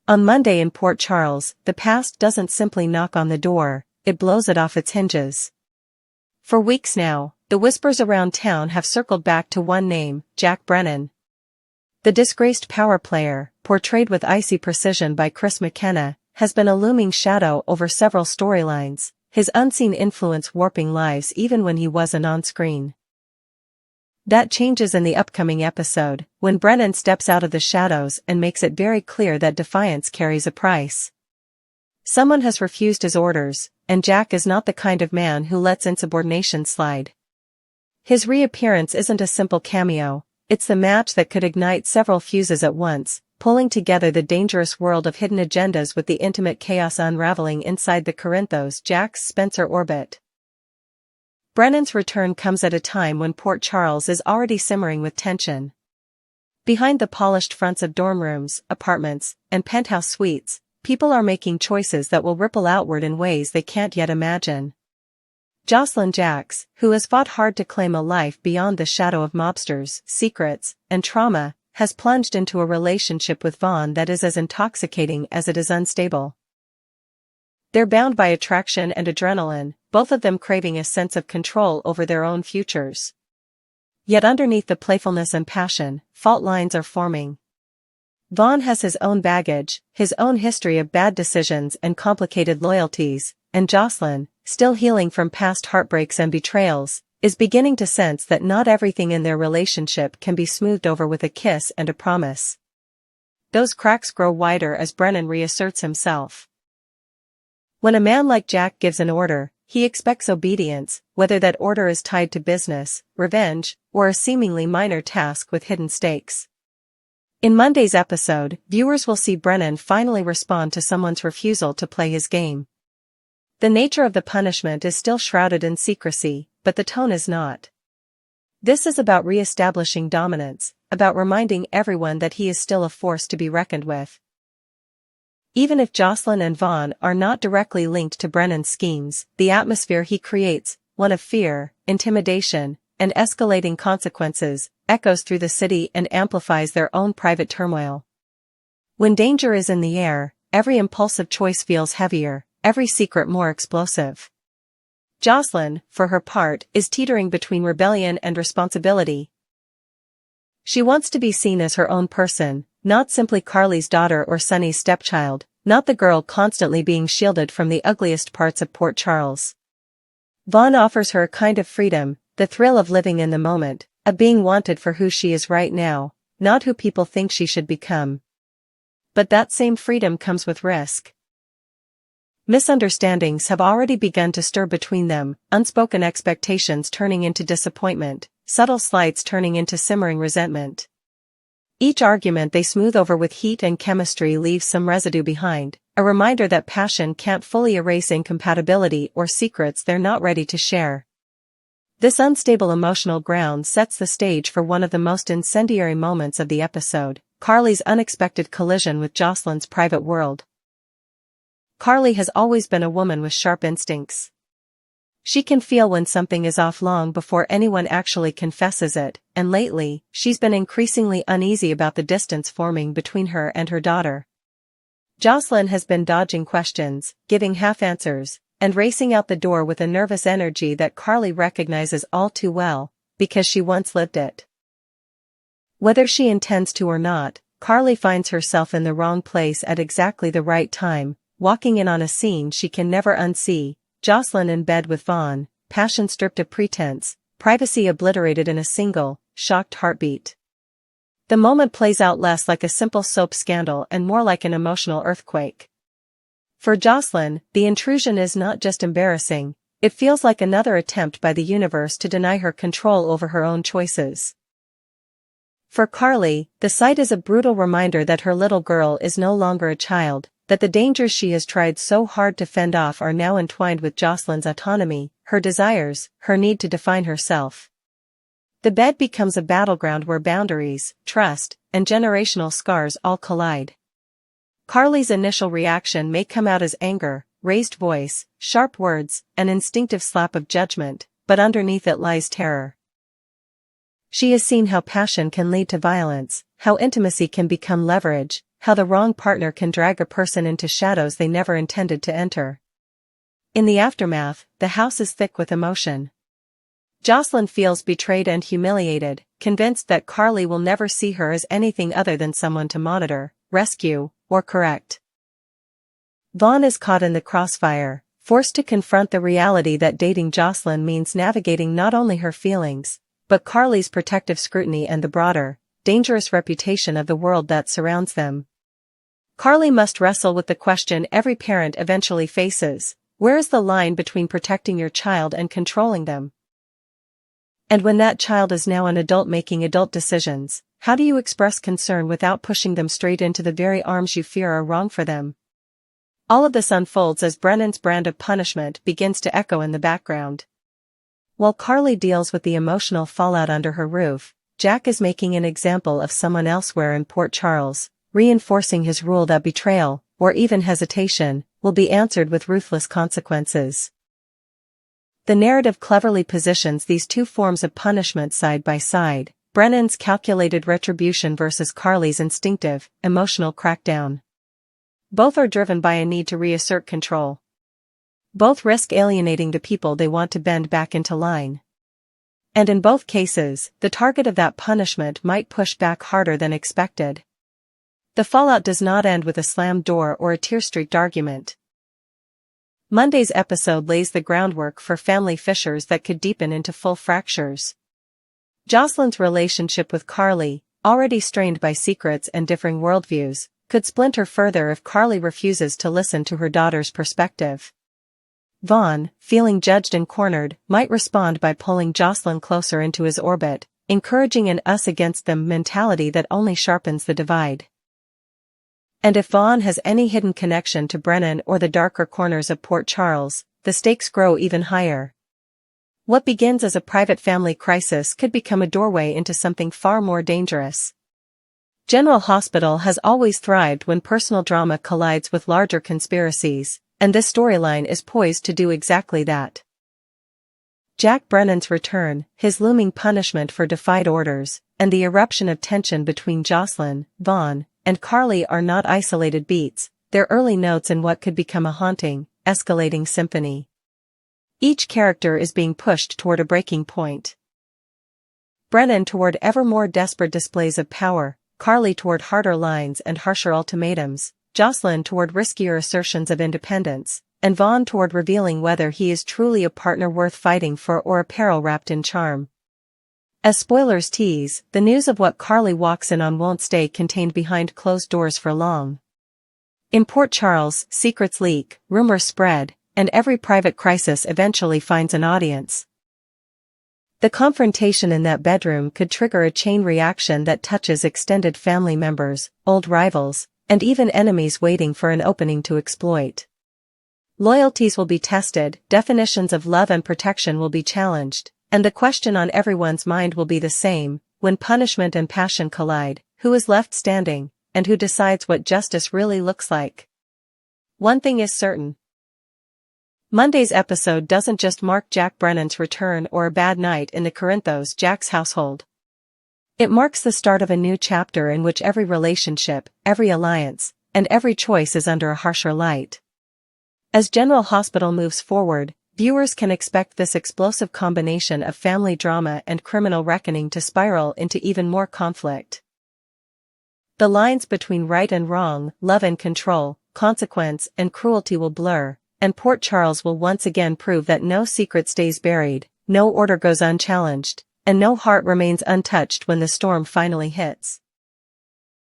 On Monday in Port Charles, the past doesn't simply knock on the door, it blows it off its hinges. For weeks now, the whispers around town have circled back to one name, Jack Brennan. The disgraced power player, portrayed with icy precision by Chris McKenna, has been a looming shadow over several storylines, his unseen influence warping lives even when he wasn't on screen. That changes in the upcoming episode, when Brennan steps out of the shadows and makes it very clear that defiance carries a price. Someone has refused his orders, and Jack is not the kind of man who lets insubordination slide. His reappearance isn't a simple cameo, it's the match that could ignite several fuses at once, pulling together the dangerous world of hidden agendas with the intimate chaos unraveling inside the Corinthos Jack's Spencer orbit. Brennan's return comes at a time when Port Charles is already simmering with tension. Behind the polished fronts of dorm rooms, apartments, and penthouse suites, people are making choices that will ripple outward in ways they can't yet imagine. Jocelyn Jacks, who has fought hard to claim a life beyond the shadow of mobsters, secrets, and trauma, has plunged into a relationship with Vaughn that is as intoxicating as it is unstable. They're bound by attraction and adrenaline, both of them craving a sense of control over their own futures. Yet underneath the playfulness and passion, fault lines are forming. Vaughn has his own baggage, his own history of bad decisions and complicated loyalties, and Jocelyn, still healing from past heartbreaks and betrayals, is beginning to sense that not everything in their relationship can be smoothed over with a kiss and a promise. Those cracks grow wider as Brennan reasserts himself. When a man like Jack gives an order, he expects obedience, whether that order is tied to business, revenge, or a seemingly minor task with hidden stakes. In Monday's episode, viewers will see Brennan finally respond to someone's refusal to play his game. The nature of the punishment is still shrouded in secrecy, but the tone is not. This is about re-establishing dominance, about reminding everyone that he is still a force to be reckoned with. Even if Jocelyn and Vaughn are not directly linked to Brennan's schemes, the atmosphere he creates, one of fear, intimidation, and escalating consequences, echoes through the city and amplifies their own private turmoil. When danger is in the air, every impulsive choice feels heavier, every secret more explosive. Jocelyn, for her part, is teetering between rebellion and responsibility. She wants to be seen as her own person, not simply Carly's daughter or Sonny's stepchild, not the girl constantly being shielded from the ugliest parts of Port Charles. Vaughn offers her a kind of freedom, the thrill of living in the moment, of being wanted for who she is right now, not who people think she should become. But that same freedom comes with risk. Misunderstandings have already begun to stir between them, unspoken expectations turning into disappointment, subtle slights turning into simmering resentment. Each argument they smooth over with heat and chemistry leaves some residue behind, a reminder that passion can't fully erase incompatibility or secrets they're not ready to share. This unstable emotional ground sets the stage for one of the most incendiary moments of the episode, Carly's unexpected collision with Jocelyn's private world. Carly has always been a woman with sharp instincts. She can feel when something is off long before anyone actually confesses it, and lately, she's been increasingly uneasy about the distance forming between her and her daughter. Jocelyn has been dodging questions, giving half-answers, and racing out the door with a nervous energy that Carly recognizes all too well, because she once lived it. Whether she intends to or not, Carly finds herself in the wrong place at exactly the right time, walking in on a scene she can never unsee. Jocelyn in bed with Vaughn, passion stripped of pretense, privacy obliterated in a single, shocked heartbeat. The moment plays out less like a simple soap scandal and more like an emotional earthquake. For Jocelyn, the intrusion is not just embarrassing, it feels like another attempt by the universe to deny her control over her own choices. For Carly, the sight is a brutal reminder that her little girl is no longer a child, that the dangers she has tried so hard to fend off are now entwined with Jocelyn's autonomy, her desires, her need to define herself. The bed becomes a battleground where boundaries, trust, and generational scars all collide. Carly's initial reaction may come out as anger, raised voice, sharp words, an instinctive slap of judgment, but underneath it lies terror. She has seen how passion can lead to violence, how intimacy can become leverage, how the wrong partner can drag a person into shadows they never intended to enter. In the aftermath, the house is thick with emotion. Jocelyn feels betrayed and humiliated, convinced that Carly will never see her as anything other than someone to monitor, rescue, or correct. Vaughn is caught in the crossfire, forced to confront the reality that dating Jocelyn means navigating not only her feelings, but Carly's protective scrutiny and the broader, dangerous reputation of the world that surrounds them. Carly must wrestle with the question every parent eventually faces: where is the line between protecting your child and controlling them? And when that child is now an adult making adult decisions, how do you express concern without pushing them straight into the very arms you fear are wrong for them? All of this unfolds as Brennan's brand of punishment begins to echo in the background. While Carly deals with the emotional fallout under her roof, Jack is making an example of someone elsewhere in Port Charles, reinforcing his rule that betrayal, or even hesitation, will be answered with ruthless consequences. The narrative cleverly positions these two forms of punishment side by side, Brennan's calculated retribution versus Carly's instinctive, emotional crackdown. Both are driven by a need to reassert control. Both risk alienating the people they want to bend back into line. And in both cases, the target of that punishment might push back harder than expected. The fallout does not end with a slammed door or a tear-streaked argument. Monday's episode lays the groundwork for family fissures that could deepen into full fractures. Jocelyn's relationship with Carly, already strained by secrets and differing worldviews, could splinter further if Carly refuses to listen to her daughter's perspective. Vaughn, feeling judged and cornered, might respond by pulling Jocelyn closer into his orbit, encouraging an us-against-them mentality that only sharpens the divide. And if Vaughn has any hidden connection to Brennan or the darker corners of Port Charles, the stakes grow even higher. What begins as a private family crisis could become a doorway into something far more dangerous. General Hospital has always thrived when personal drama collides with larger conspiracies, and this storyline is poised to do exactly that. Jack Brennan's return, his looming punishment for defied orders, and the eruption of tension between Jocelyn, Vaughn, and Carly are not isolated beats, they're early notes in what could become a haunting, escalating symphony. Each character is being pushed toward a breaking point. Brennan toward ever more desperate displays of power, Carly toward harder lines and harsher ultimatums, Jocelyn toward riskier assertions of independence, and Vaughn toward revealing whether he is truly a partner worth fighting for or a peril wrapped in charm. As spoilers tease, the news of what Carly walks in on won't stay contained behind closed doors for long. In Port Charles, secrets leak, rumors spread, and every private crisis eventually finds an audience. The confrontation in that bedroom could trigger a chain reaction that touches extended family members, old rivals, and even enemies waiting for an opening to exploit. Loyalties will be tested, definitions of love and protection will be challenged, and the question on everyone's mind will be the same: when punishment and passion collide, who is left standing, and who decides what justice really looks like? One thing is certain. Monday's episode doesn't just mark Jack Brennan's return or a bad night in the Corinthos Jack's household. It marks the start of a new chapter in which every relationship, every alliance, and every choice is under a harsher light. As General Hospital moves forward, viewers can expect this explosive combination of family drama and criminal reckoning to spiral into even more conflict. The lines between right and wrong, love and control, consequence and cruelty will blur, and Port Charles will once again prove that no secret stays buried, no order goes unchallenged, and no heart remains untouched when the storm finally hits.